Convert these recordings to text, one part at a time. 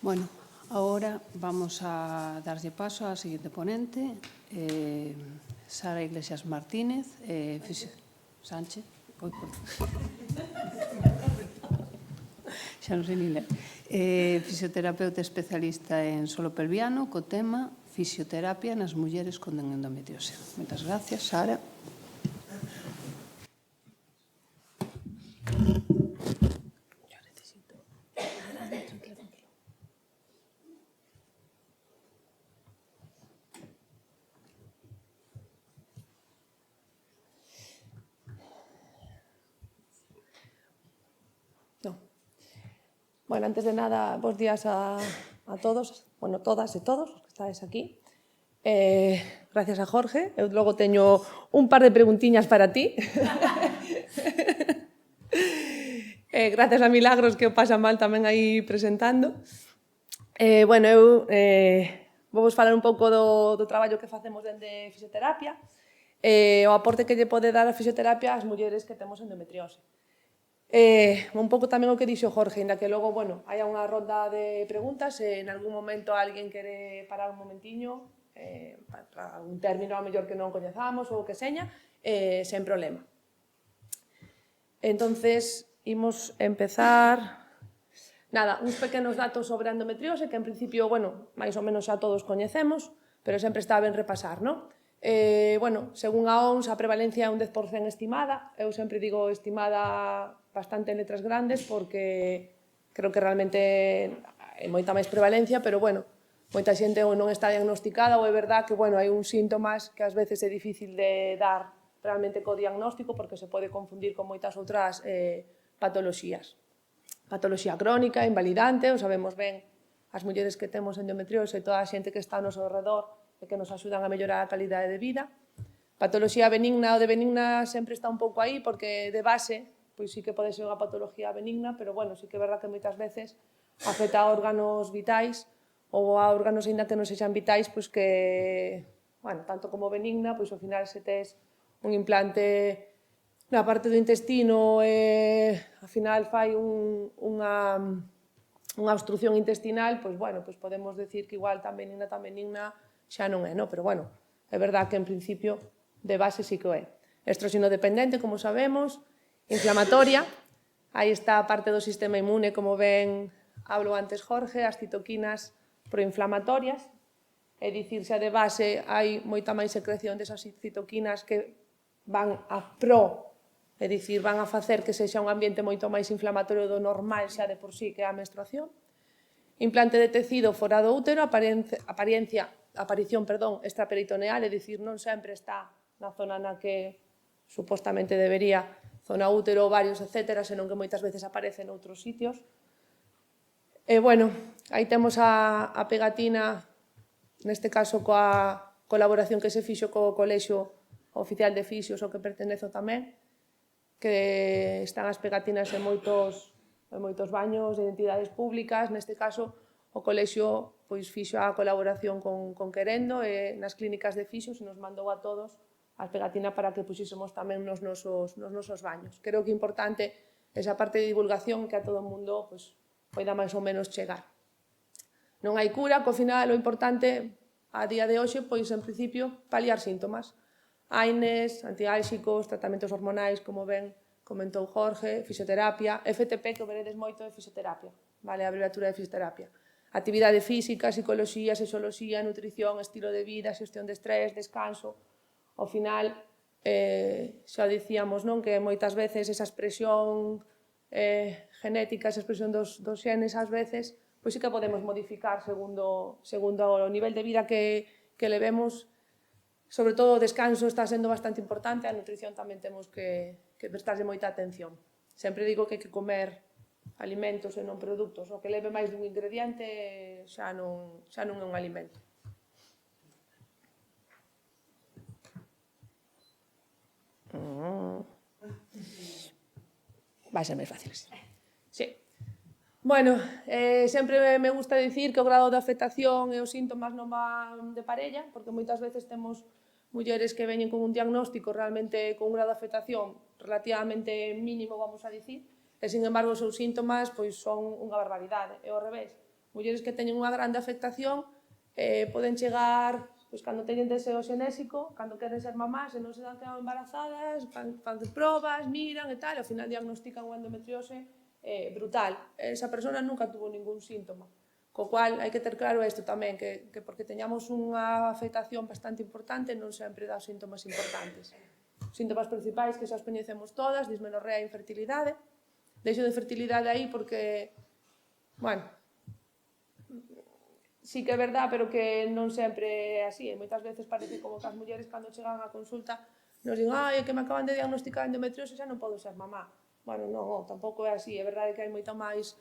Bueno, ahora vamos a darlle paso á seguinte ponente, Sara Iglesias Martínez, Sánchez, xa non sei nin ler, fisioterapeuta especialista en solo pelviano, co tema fisioterapia nas mulleres con endometriose. Moitas gracias, Sara. Bueno, antes de nada, bons días a todos, bueno, todas e todos os que estáis aquí. Gracias a Jorge. Eu logo teño un par de preguntiñas para ti. Gracias a Milagros, que o pasa mal tamén aí presentando. Bueno, eu vou vos falar un pouco do traballo que facemos dende fisioterapia, o aporte que lle pode dar a fisioterapia ás mulleres que temos endometriose. Un pouco tamén o que dixo Jorge, ainda que logo, bueno, hai unha ronda de preguntas, en algún momento alguén quere parar un momentiño, para un término a mellor que non coñezamos ou o que seña, sen problema. Entonces, imos empezar. Nada, uns pequenos datos sobre a endometriose, que en principio, bueno, máis ou menos xa todos coñecemos, pero sempre está ben repasar, non? Bueno, según a OMS, a prevalencia é un 10% estimada. Eu sempre digo estimada bastante en letras grandes porque creo que realmente é moita máis prevalencia, pero bueno, moita xente ou non está diagnosticada ou é verdad que, bueno, hai uns síntomas que ás veces é difícil de dar realmente co diagnóstico porque se pode confundir con moitas outras patoloxías. Patoloxía crónica, invalidante, o sabemos ben as mulleres que temos endometriose e toda a xente que está ao noso redor e que nos axudan a mellorar a calidade de vida. Patoloxía benigna, o de benigna sempre está un pouco aí porque de base, pois sí que pode ser unha patoloxía benigna, pero bueno, sí que é verdad que moitas veces afecta a órganos vitais ou a órganos ainda que non sexan vitais, pois que, bueno, tanto como benigna, pois ao final se tes un implante na parte do intestino ao final fai unha obstrucción intestinal, pois bueno, pois podemos decir que igual tan benigna xa non é, non? Pero bueno, é verdad que en principio de base sí que o é. Estrosino dependente, como sabemos, inflamatoria, aí está a parte do sistema inmune, como ben hablo antes Jorge, as citoquinas proinflamatorias, é dicir, xa de base hai moita máis secreción desas citoquinas que van a é dicir, van a facer que sexa un ambiente moito máis inflamatorio do normal xa de por sí que é a menstruación. Implante de tecido fora do útero, aparición extraperitoneal, é dicir, non sempre está na zona na que supostamente debería, zona útero, ovarios, etc., senón que moitas veces aparece en outros sitios. E, bueno, aí temos a pegatina, neste caso coa colaboración que se fixo co Colexio Oficial de Fisios, ao que pertenezo tamén, que están as pegatinas en moitos baños de entidades públicas. Neste caso, o colexio pois fixo a colaboración con Querendo e nas clínicas de fisios e nos mandou a todos as pegatinas para que puxésemos tamén nos nosos baños. Creo que é importante esa parte de divulgación que a todo o mundo pois, poida máis ou menos chegar. Non hai cura, que ao final o importante a día de hoxe, pois en principio, paliar síntomas. AINES, antiálxicos, tratamentos hormonais, como ben comentou Jorge, fisioterapia, FTP, que o veredes moito de fisioterapia, vale, a abreviatura de fisioterapia. Actividade física, psicología, sexoloxía, nutrición, estilo de vida, xestión de estrés, descanso. Ao final, xa dicíamos, non, que moitas veces esa expresión genética, esa expresión dos xenes, ás veces, pois sí que podemos modificar segundo o nivel de vida que levemos. Sobre todo o descanso está sendo bastante importante, a nutrición tamén temos que prestarlle moita atención. Sempre digo que hai que comer alimentos e non produtos. O que leve máis dun ingrediente xa non é un alimento. Vai ser máis fácil así. Sí. Bueno, sempre me gusta dicir que o grado de afectación e os síntomas non van de parella, porque moitas veces temos mulleres que veñen con un diagnóstico realmente con un grado de afectación relativamente mínimo, vamos a dicir, e, sin embargo, os seus síntomas pois, son unha barbaridade. E ao revés, Mulleres que teñen unha grande afectación poden chegar, pois, cando teñen deseo xenésico, cando queren ser mamás e non se dan quedado embarazadas, fan probas, miran e tal, e ao final diagnostican unha endometriose brutal. Esa persona nunca tuvo ningún síntoma. Co cual, hai que ter claro isto tamén, que porque teñamos unha afectación bastante importante non sempre dá síntomas importantes. Os síntomas principais que xa os coñecemos todas, dismenorrea e infertilidade. Deixo de fertilidade aí porque, bueno, sí que é verdad, pero que non sempre é así. E moitas veces parece como que as mulleres cando chegan á consulta nos din ai, é que me acaban de diagnosticar endometriose, xa non podo ser mamá. Bueno, non, tampouco é así. É verdade que hai moita máis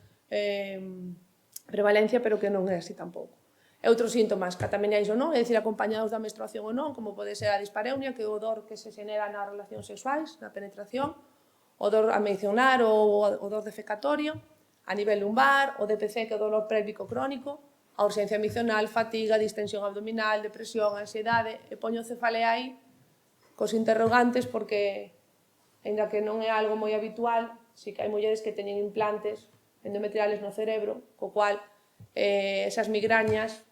prevalencia, pero que non é así tampouco. E outros síntomas, catamenais ou non, é dicir, acompañados da menstruación ou non, como pode ser a dispareunia, que é o odor que se xenera nas relacións sexuais, na penetración, odor a mencionar ou odor defecatorio, a nivel lumbar, o DPC, que é o dolor pélvico crónico, a urxencia micional, fatiga, distensión abdominal, depresión, ansiedade, e poño cefalea aí cos interrogantes porque, ainda que non é algo moi habitual, sí que hai mulleres que teñen implantes endometriales no cerebro, co cual esas migrañas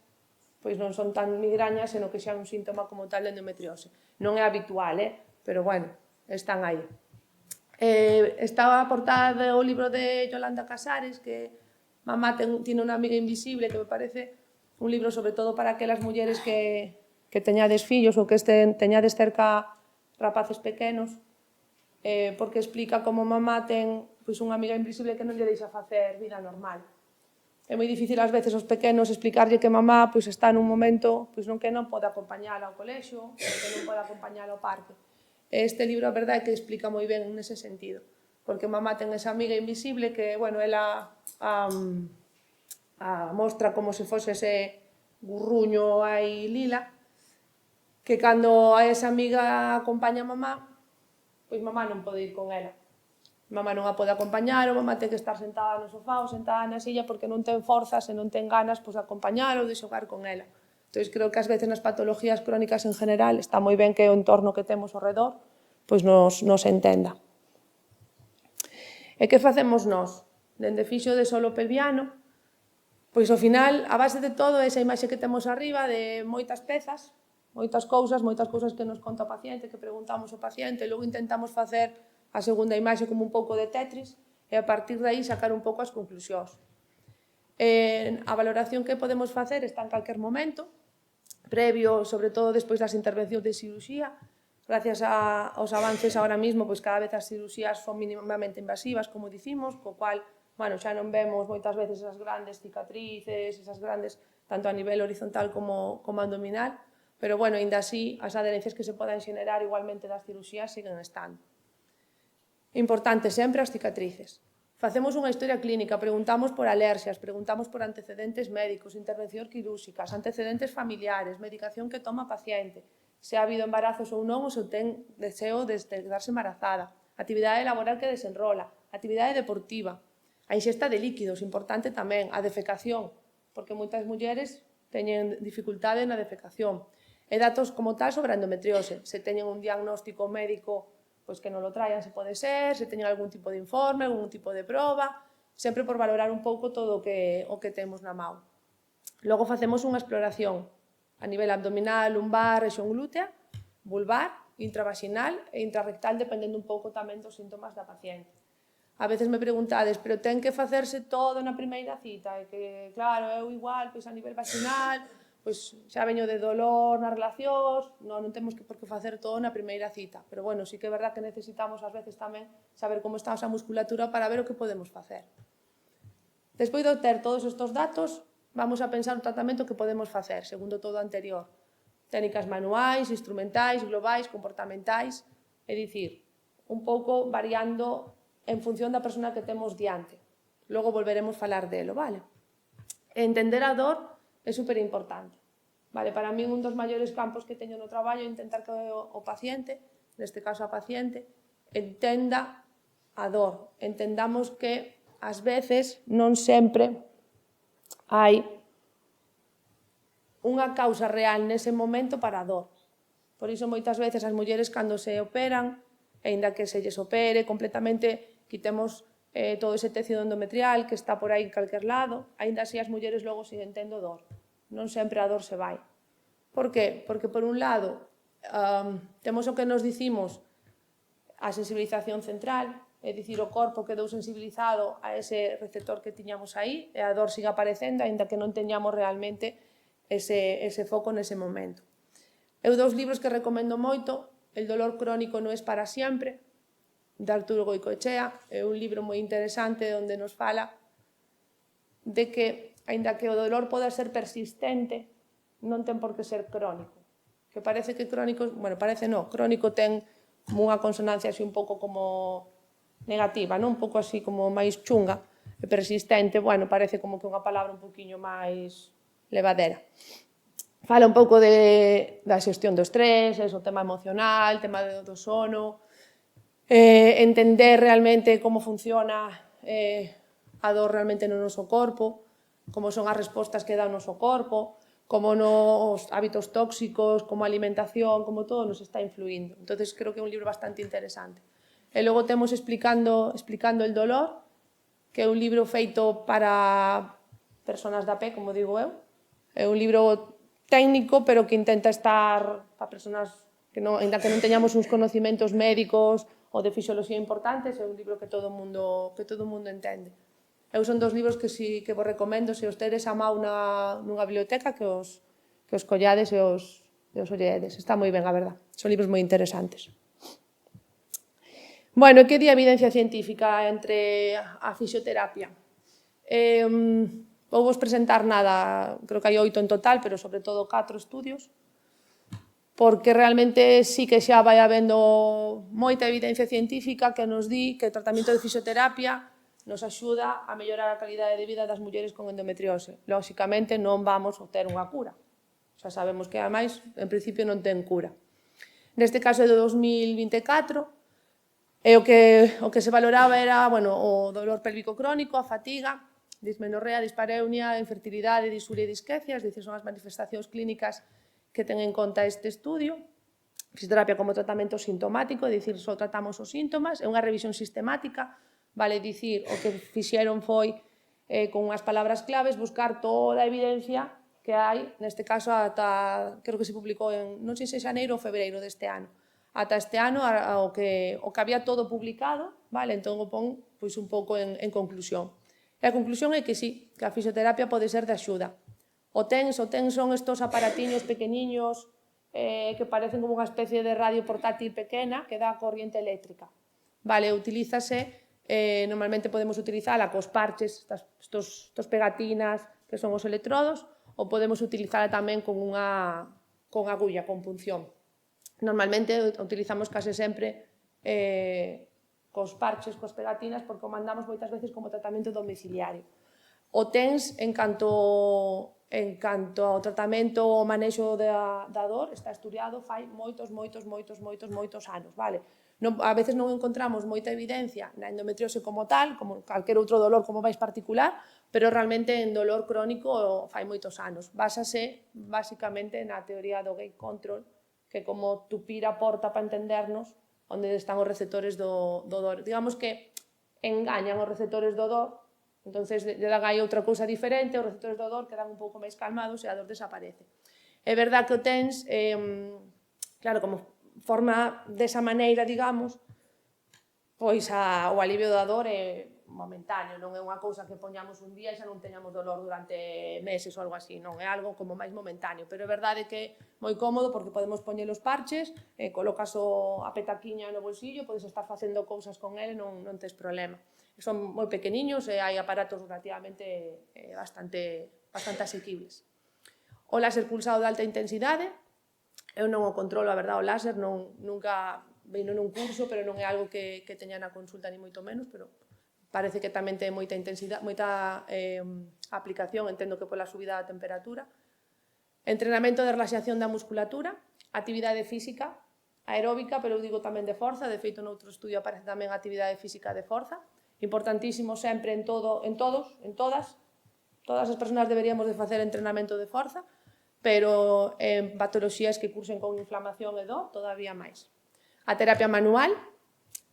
pois non son tan migrañas, senón que xa é un síntoma como tal de endometriose. Non é habitual, pero bueno, están aí. Estaba a portada do libro de Yolanda Casares, que Mamá tiene unha amiga invisible, que me parece un libro sobre todo para aquelas mulleres que teñades fillos ou que teñades cerca rapaces pequenos, porque explica como mamá ten unha amiga invisible que non lle deixa facer vida normal. É moi difícil ás veces aos pequenos explicarlle que mamá está nun momento non que non pode acompañala ao colexio, que non pode acompañala ao parque. Este libro, a verdade, é que explica moi ben nese sentido, porque mamá ten esa amiga invisible que, bueno, ela mostra como se fose ese gurruño aí lila, que cando a esa amiga acompaña a mamá, pois mamá non pode ir con ela. Mamá non a pode acompañar, ou mamá ten que estar sentada no sofá ou sentada na silla porque non ten forzas e non ten ganas de acompañar ou de xogar con ela. Entón, creo que ás veces nas patologías crónicas en general está moi ben que o entorno que temos ao redor nos entenda. E que facemos nós? Dende fixo de solo pelviano, pois ao final, a base de todo, esa imaxe que temos arriba de moitas pezas, moitas cousas que nos conta o paciente, que preguntamos ao paciente, e logo intentamos facer a segunda imaxe como un pouco de Tetris, e a partir de aí sacar un pouco as conclusións. A valoración que podemos facer está en calquer momento, previo, sobre todo despois das intervencións de cirurxía. Gracias aos avances ahora mismo, pois cada vez as cirurxías son mínimamente invasivas, como dicimos, co cual, bueno, xa non vemos moitas veces esas grandes cicatrices, esas grandes, tanto a nivel horizontal como abdominal, pero, bueno, ainda así, as adherencias que se poden xenerar igualmente das cirurxías siguen estando. Importante sempre as cicatrices. Facemos unha historia clínica, preguntamos por alerxias, preguntamos por antecedentes médicos, intervencións quirúrxicas, antecedentes familiares, medicación que toma a paciente, se ha habido embarazos ou non, ou se ten deseo de quedarse embarazada, actividade laboral que desenrola, actividade deportiva, a ingesta de líquidos, importante tamén, a defecación, porque moitas mulleres teñen dificultade na defecación, e datos como tal sobre a endometriose, se teñen un diagnóstico médico que non lo traian, se pode ser, se teñen algún tipo de informe, algún tipo de proba, sempre por valorar un pouco todo o que temos na mão. Logo facemos unha exploración a nivel abdominal, lumbar, rexión glútea, vulvar, intravaginal e intrarrectal, dependendo un pouco tamén dos síntomas da paciente. A veces me preguntades, pero ten que facerse todo na primeira cita? E que, claro, eu igual, a nivel vaginal, xa veño de dolor nas relacións, non temos por que facer todo na primeira cita. Pero, bueno, sí que é verdad que necesitamos ás veces tamén saber como está a musculatura para ver o que podemos facer. Despois de ter todos estes datos, vamos a pensar o tratamento que podemos facer, segundo todo o anterior. Técnicas manuais, instrumentais, globais, comportamentais, é dicir, un pouco variando en función da persona que temos diante. Logo volveremos falar delo, vale? Entender a dor é superimportante. Vale, para min un dos maiores campos que teño no traballo é intentar que o paciente, neste caso a paciente, entenda a dor. Entendamos que ás veces non sempre hai unha causa real nese momento para a dor. Por iso moitas veces as mulleres cando se operan, aínda que se lles opere completamente, quitemos todo ese tecido endometrial que está por aí en calquer lado, aínda así as mulleres logo siguen tendo dor. Non sempre a dor se vai. Por qué? Porque, por un lado, temos o que nos dicimos a sensibilización central, é dicir, o corpo quedou sensibilizado a ese receptor que tiñamos aí e a dor sigue aparecendo, aínda que non teñamos realmente ese foco nese momento. Eu dos libros que recomendo moito, El dolor crónico no es para siempre, de Arturo Goicoechea, é un libro moi interesante onde nos fala de que, aínda que o dolor poda ser persistente, non ten por que ser crónico. Que parece que crónico, bueno, parece non, crónico ten unha consonancia así un pouco como negativa, non? Un pouco así como máis chunga, e persistente, bueno, parece como que unha palabra un poquinho máis levadera. Fala un pouco da xestión do estrés, o tema emocional, o tema do sono, entender realmente como funciona a dor realmente no noso corpo, como son as respostas que dá o noso corpo, como nos hábitos tóxicos, como a alimentación, como todo nos está influindo. Entonces, creo que é un libro bastante interesante. E logo temos explicando el dolor, que é un libro feito para personas da pé, como digo eu. É un libro técnico, pero que intenta estar para personas que non, ainda que non teñamos uns conocimentos médicos ou de fisioloxía importantes, é un libro que todo o mundo entende. Eu son dos libros que vos recomendo, se os tedes a mão nunha biblioteca, que os collades e os olledes. Está moi ben, a verdad. Son libros moi interesantes. Bueno, que di a evidencia científica entre a fisioterapia? Vou vos presentar nada, creo que hai 8 en total, pero sobre todo 4 estudios, porque realmente sí que xa vai habendo moita evidencia científica que nos di que o tratamento de fisioterapia nos axuda a mellorar a calidade de vida das mulleres con endometriose. Lóxicamente non vamos a ter unha cura. Xa sabemos que, ademais, en principio non ten cura. Neste caso é do 2024, e o que se valoraba era, bueno, o dolor pélvico crónico, a fatiga, dismenorrea, dispareunia, infertilidade, disuria e disquecia, es dicir, son as manifestacións clínicas que ten en conta este estudio. Fisioterapia como tratamento sintomático, é dicir, só tratamos os síntomas, é unha revisión sistemática, vale dicir, o que fixeron foi, con unhas palabras claves, buscar toda a evidencia que hai, neste caso, ata, creo que se publicou en, non sei se xaneiro ou febreiro deste ano, ata este ano, o que había todo publicado, vale, entón o pon pois, un pouco en conclusión. E a conclusión é que sí, que a fisioterapia pode ser de axuda. O TENS son estos aparatiños pequeniños que parecen como unha especie de radio portátil pequena que dá corriente eléctrica. Vale, utilízase, normalmente podemos utilizala cos parches, estos pegatinas que son os electrodos, ou podemos utilizala tamén con agulla, con punción. Normalmente utilizamos case sempre cos parches, cos pegatinas, porque o mandamos moitas veces como tratamento domiciliario. O TENS, en canto ao tratamento ou manexo da dor, está estudiado fai moitos anos, vale? A veces non encontramos moita evidencia na endometriose como tal, como calquer outro dolor como máis particular, pero realmente en dolor crónico fai moitos anos. Básase, basicamente, na teoría do gate control, que como tupir a porta para entendernos onde están os receptores do dor. Digamos que engañan os receptores do dor, entonces lle dan aí outra cousa diferente, os receptores do dor quedan un pouco máis calmados e a dor desaparece. É verdad que o TENS, claro, como forma desa maneira, digamos, pois o alivio da dor é momentáneo, non é unha cousa que poñamos un día e xa non teñamos dolor durante meses ou algo así, non, é algo como máis momentáneo, pero é verdade que é moi cómodo porque podemos poñer os parches, colocas a petaquiña no bolsillo, podes estar facendo cousas con ele, non tes problema. Son moi pequeniños e hai aparatos relativamente bastante asequibles. O láser pulsado de alta intensidade, eu non o controlo, a verdade, o láser nunca vino nun curso, pero non é algo que teña na consulta ni moito menos, pero parece que tamén ten moita intensidade, moita aplicación, entendo que pola subida da temperatura. Entrenamento de relaxación da musculatura, actividade física, aeróbica, pero eu digo tamén de forza, de feito noutro estudio aparece tamén actividade física de forza. Importantísimo sempre en todas as persoas deberíamos de facer entrenamento de forza, pero en patoloxías que cursen con inflamación e dor, todavía máis. A terapia manual,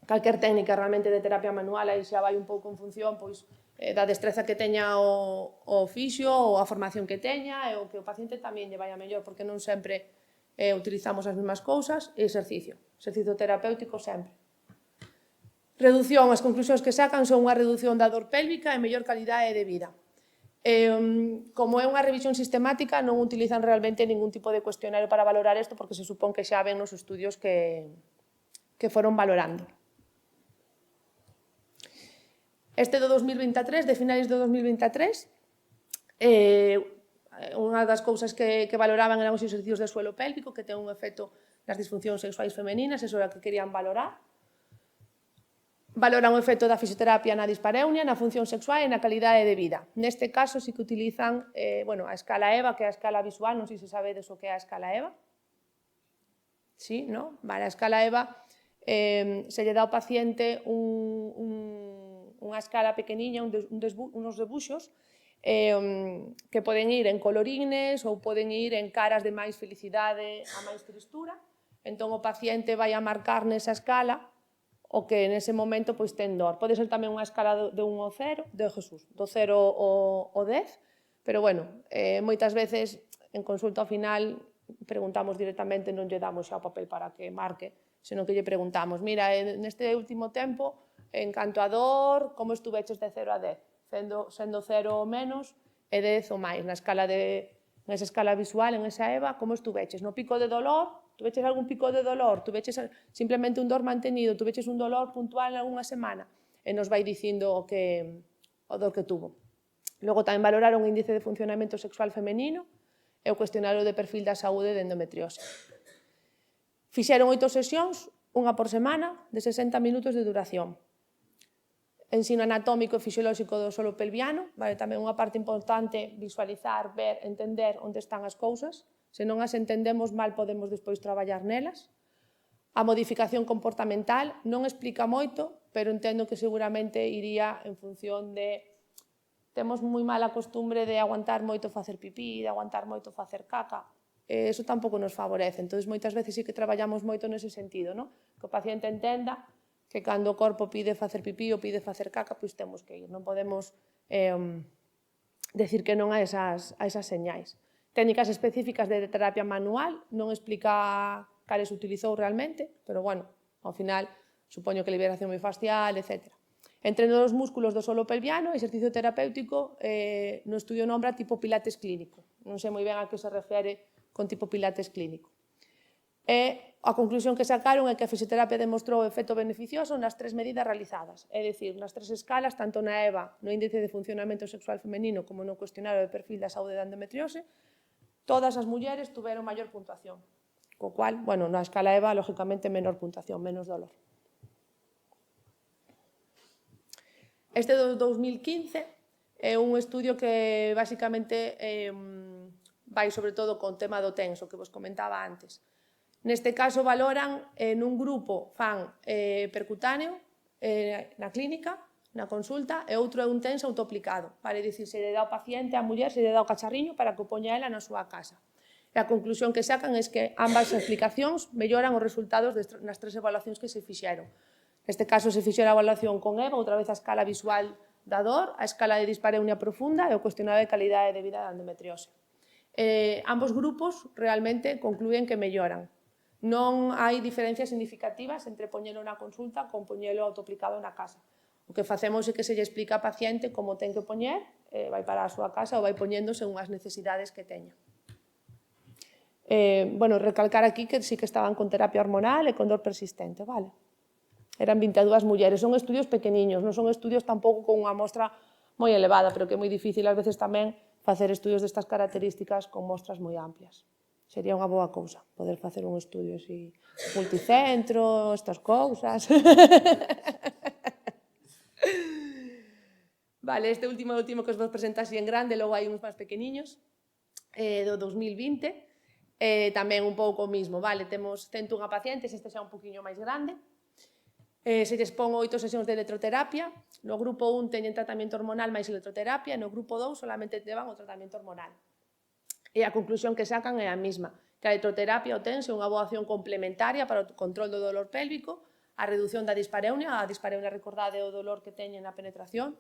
calquer técnica realmente de terapia manual, aí xa vai un pouco en función pois, da destreza que teña o fisio ou a formación que teña e o que o paciente tamén lle vai a mellor, porque non sempre utilizamos as mesmas cousas, e exercicio terapéutico sempre. Reducción, as conclusións que sacan son unha reducción da dor pélvica e mellor calidade de vida. Como é unha revisión sistemática, non utilizan realmente ningún tipo de cuestionario para valorar isto, porque se supón que xa ven nos estudios que foron valorando. Este do 2023, de finais do 2023, unha das cousas que valoraban eran os exercicios de suelo pélvico, que ten un efecto nas disfuncións sexuais femeninas, eso era o que querían valorar. Valoran o efecto da fisioterapia na dispareunia, na función sexual e na calidade de vida. Neste caso, sí que utilizan a escala EVA, que é a escala visual, non sei se sabedes o que é a escala EVA. Sí, non? Vale, a escala EVA se lle dá ao paciente unha escala pequeniña, unos debuxos, que poden ir en colorines ou poden ir en caras de máis felicidade a máis tristura. Entón, o paciente vai a marcar nesa escala o que nese momento pois ten dor. Pode ser tamén unha escala de 1 ao 0, do 0 ao 10, pero bueno, moitas veces en consulta ao final preguntamos directamente, non lle damos xa o papel para que marque, senón que lle preguntamos, mira, neste último tempo, en canto a dor, como estuveches de 0 a 10? Sendo 0 o menos e 10 o máis. Nesa escala visual, en esa EVA, como estuveches? No pico de dolor? Tuveches algún pico de dolor? Tuveches simplemente un dor mantenido? Tuveches un dolor puntual en algunha semana? E nos vai dicindo o dor que tuvo. Logo tamén valoraron o índice de funcionamento sexual femenino e o cuestionario de perfil da saúde de endometriose. Fixeron 8 sesións, unha por semana, de 60 minutos de duración. Ensino anatómico e fisiolóxico do solo pelviano, vale, tamén unha parte importante visualizar, ver, entender onde están as cousas. Se non as entendemos mal, podemos despois traballar nelas. A modificación comportamental non explica moito, pero entendo que seguramente iría en función de... Temos moi mala costumbre de aguantar moito facer pipí, de aguantar moito facer caca. Eso tampouco nos favorece. Entón, moitas veces sí que traballamos moito nese sentido, non? Que o paciente entenda que cando o corpo pide facer pipí ou pide facer caca, pois temos que ir. Non podemos decir que non a esas señais. Técnicas específicas de terapia manual, non explica cales utilizou realmente, pero, bueno, ao final, supoño que liberación miofascial, etc. Entreno dos músculos do solo pelviano, exercicio terapéutico, no estudio nombra tipo pilates clínico. Non sei moi ben a que se refere con tipo pilates clínico. E a conclusión que sacaron é que a fisioterapia demostrou efecto beneficioso nas 3 medidas realizadas, é dicir, nas 3 escalas, tanto na EVA, no índice de funcionamento sexual femenino, como no cuestionario de perfil da saúde da endometriose, todas as mulleres tuveron maior puntuación, co cual, bueno, na escala EVA, lógicamente, menor puntuación, menos dolor. Este do 2015 é un estudio que, basicamente, vai sobre todo con o tema do tenso, que vos comentaba antes. Neste caso, valoran, nun grupo, fan percutáneo na clínica, na consulta, e outro é un tenso autoaplicado. Vale, dicir, se lle dá ao paciente, á muller, se lle dá ao cacharriño para que o poña ela na súa casa. E a conclusión que sacan é que ambas aplicacións melloran os resultados nas 3 evaluacións que se fixeron. Neste caso, se fixera a evaluación con EVA, outra vez a escala visual da dor, a escala de dispareunia profunda e o cuestionario de calidade de vida da endometriose. Ambos grupos realmente conclúen que melloran. Non hai diferencias significativas entre poñelo na consulta con poñelo autoaplicado na casa. O que facemos é que se lle explica ao paciente como ten que poñer, vai para a súa casa ou vai poñendo según as necesidades que teña. Recalcar aquí que sí que estaban con terapia hormonal e con dor persistente, vale? Eran 22 mulleres, son estudios pequeniños, non son estudios tampouco con unha mostra moi elevada, pero que é moi difícil ás veces tamén facer estudios destas características con mostras moi amplias. Sería unha boa cousa, poder facer un estudio así, multicentro, estas cousas. Vale, este último que os vou presentar así en grande, logo hai uns máis pequeniños, do 2020, tamén un pouco o mismo, vale, temos 101 pacientes, este xa un poquinho máis grande, se lles pon 8 sesións de electroterapia, no grupo 1 teñen tratamento hormonal máis electroterapia, no grupo 2 solamente levan o tratamento hormonal. E a conclusión que sacan é a mesma, que a electroterapia o tenso é unha boa opción complementaria para o control do dolor pélvico, a reducción da dispareunia. A dispareunia, recordade, o dolor que teñen na penetración.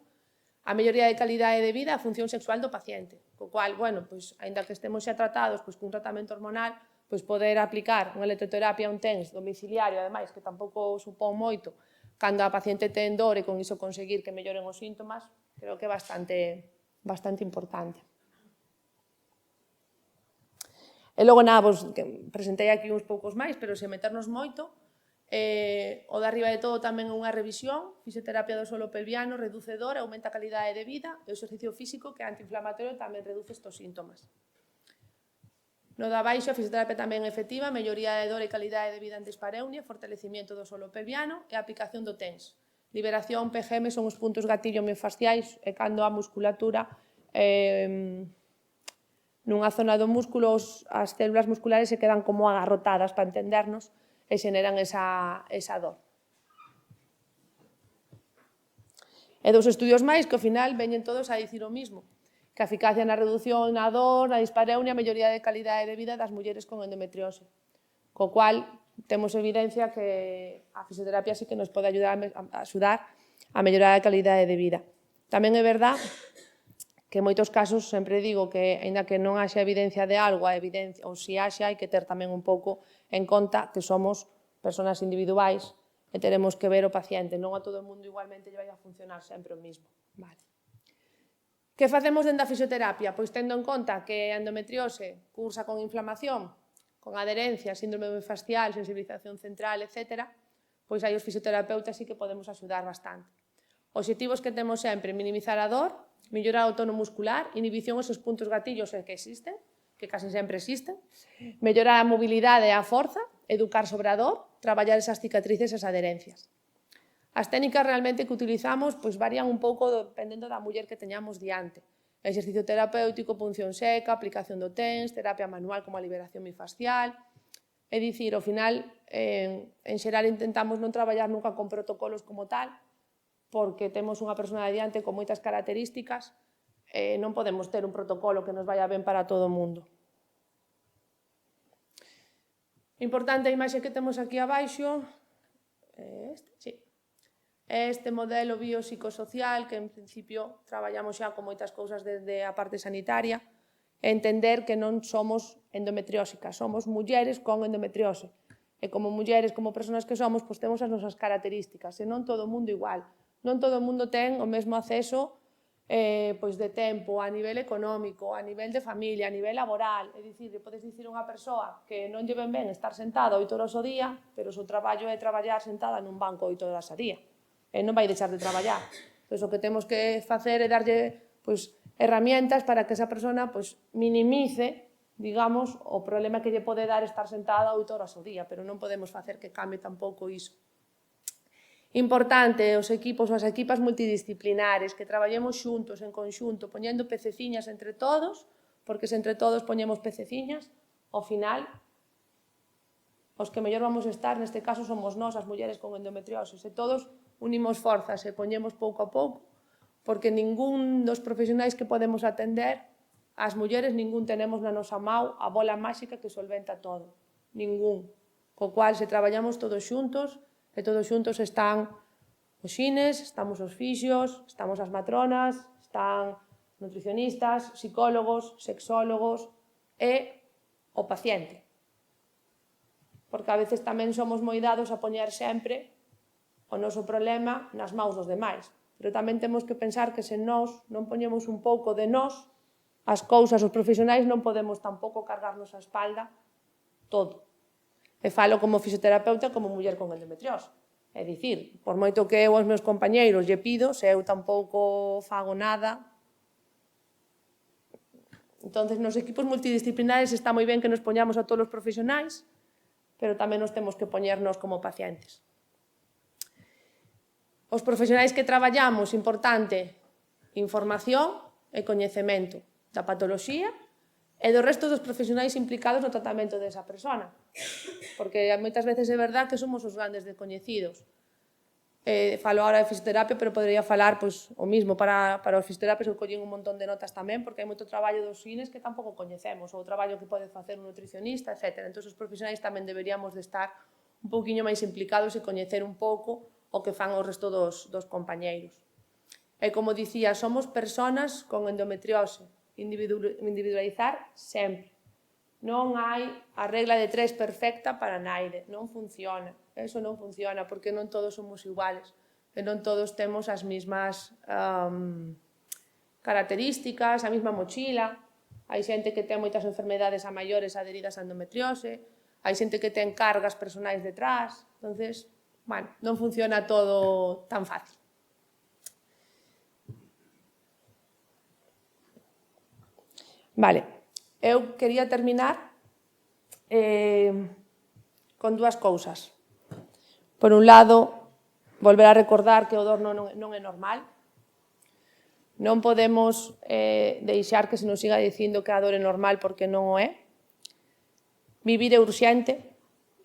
A melloría de calidade de vida, a función sexual do paciente. Co cual, bueno, pois, ainda que estemos xa tratados pois, cun tratamento hormonal, pois poder aplicar unha electroterapia, un TENS domiciliario, ademais, que tampouco supón moito, cando a paciente ten dor e con iso conseguir que melloren os síntomas, creo que é bastante importante. E logo, nada, vos presentei aquí uns poucos máis, pero se meternos moito, o de arriba de todo tamén é unha revisión, fisioterapia do suelo pelviano, reduce dor, aumenta a calidade de vida, e o exercicio físico, que é antiinflamatorio, tamén reduce estos síntomas. No de abaixo, a fisioterapia tamén é efectiva, melloría de dor e calidade de vida en dispareunia, fortalecimiento do suelo pelviano e aplicación do TENS. Liberación, PGM, son os puntos gatillo miofasciais, e cando a musculatura nunha zona do músculo, as células musculares se quedan como agarrotadas, para entendernos, e xeneran esa dor. E dos estudios máis que ao final veñen todos a dicir o mismo, que a eficacia na reducción na dor, na dispareunia, a melloría de calidade de vida das mulleres con endometriose. Co cual, temos evidencia que a fisioterapia sí que nos pode axudar a mellorar a calidade de vida. Tamén é verdad que en moitos casos sempre digo que, aínda que non haxa evidencia de algo, ou se haxa, hai que ter tamén un pouco en conta que somos persoas individuais e teremos que ver o paciente. Non a todo o mundo igualmente lle vai a funcionar sempre o mismo. Vale. Que facemos dentro da fisioterapia? Pois tendo en conta que a endometriose cursa con inflamación, con adherencia, síndrome miofascial, sensibilización central, etc., pois aí os fisioterapeutas sí que podemos axudar bastante. Obxectivos que temos sempre: minimizar a dor, mellorar o tono muscular, inhibición esos puntos gatillos que existen, que casi sempre existen, mellorar a mobilidade e a forza, educar sobre a dor, traballar esas cicatrices e as adherencias. As técnicas realmente que utilizamos pois varían un pouco dependendo da muller que teñamos diante. Exercicio terapéutico, punción seca, aplicación do TENS, terapia manual como a liberación miofascial. É dicir, ao final, en xeral intentamos non traballar nunca con protocolos como tal, porque temos unha persona diante con moitas características, non podemos ter un protocolo que nos vaya ben para todo o mundo. Importante a imaxe que temos aquí abaixo, este modelo biopsicosocial, que en principio traballamos xa con moitas cousas desde a parte sanitaria, entender que non somos endometriósicas, somos mulleres con endometriose. E como mulleres, como persoas que somos, pois temos as nosas características, e non todo o mundo igual. Non todo o mundo ten o mesmo acceso pois de tempo, a nivel económico, a nivel de familia, a nivel laboral. É dicir, podes dicir unha persoa que non lle ven ben estar sentada 8 horas ao día, pero o seu traballo é traballar sentada nun banco 8 horas ao día. E non vai deixar de traballar. Entón, o que temos que facer é darlle herramientas para que esa persona minimice, digamos, o problema que lle pode dar estar sentada 8 horas ao día, pero non podemos facer que cambie tampouco iso. Importante, os equipos ou as equipas multidisciplinares, que traballemos xuntos, en conxunto, poñendo pececiñas entre todos, porque se entre todos poñemos pececiñas, ao final, os que mellor vamos estar, neste caso, somos nós, as mulleres con endometriose. Se todos unimos forzas e poñemos pouco a pouco, porque ningún dos profesionais que podemos atender, as mulleres, ningún tenemos na nosa mão a bola máxica que solventa todo. Ningún. Co cual, se traballamos todos xuntos, e todos xuntos están os xines, estamos os fisios, estamos as matronas, están nutricionistas, psicólogos, sexólogos e o paciente. Porque a veces tamén somos moi dados a poñer sempre o noso problema nas maus dos demais. Pero tamén temos que pensar que se nós non poñemos un pouco de nós, as cousas, os profesionais, non podemos tampouco cargarnos a espalda todo. E falo como fisioterapeuta, como muller con endometriose. É dicir, por moito que eu aos meus compañeiros lle pido, se eu tampouco fago nada. Entón, nos equipos multidisciplinares está moi ben que nos poñamos a todos os profesionais, pero tamén nos temos que poñernos como pacientes. Os profesionais que traballamos, importante, información e coñecemento da patoloxía e do resto dos profesionais implicados no tratamento desa persona. Porque moitas veces é verdad que somos os grandes descoñecidos. Falo agora de fisioterapia, pero podería falar o mismo para os fisioterapias, eu collín un montón de notas tamén, porque hai moito traballo dos xines que tampouco coñecemos, ou o traballo que pode facer un nutricionista, etc. Entón, os profesionais tamén deberíamos de estar un pouquiño máis implicados e coñecer un pouco o que fan o resto dos compañeiros. E como dicía, somos personas con endometriose, individualizar sempre. Non hai a regla de 3 perfecta para naide, non funciona. Eso non funciona, porque non todos somos iguales, e non todos temos as mesmas características, a mesma mochila. Hai xente que ten moitas enfermedades a maiores adheridas á endometriose, hai xente que ten cargas personais detrás, entonces, bueno, non funciona todo tan fácil. Vale. Eu quería terminar con dúas cousas. Por un lado, volver a recordar que o dor non é normal. Non podemos deixar que se nos siga dicindo que a dor é normal porque non o é. Vivir é urxente,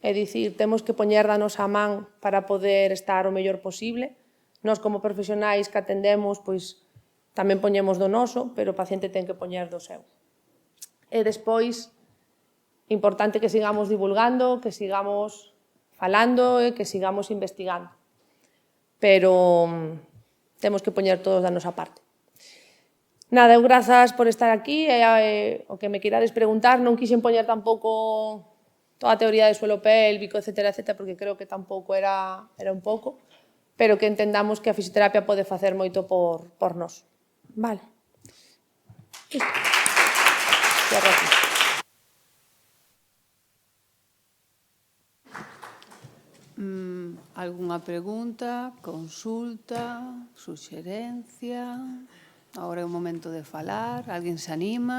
é dicir, temos que poñer da nosa man para poder estar o mellor posible. Nós, como profesionais que atendemos, pois tamén poñemos do noso, pero o paciente ten que poñer do seu. E despois, importante que sigamos divulgando, que sigamos falando e que sigamos investigando. Pero temos que poñer todos da nosa parte. Nada, eu grazas por estar aquí e o que me queirades preguntar, non quixen poñer tampouco toda a teoría de suelo pélvico, etcétera, porque creo que tampouco era un pouco, pero que entendamos que a fisioterapia pode facer moito por nós. Vale. Algunha pregunta, consulta, suxerencia? Agora é o momento de falar. Alguén se anima?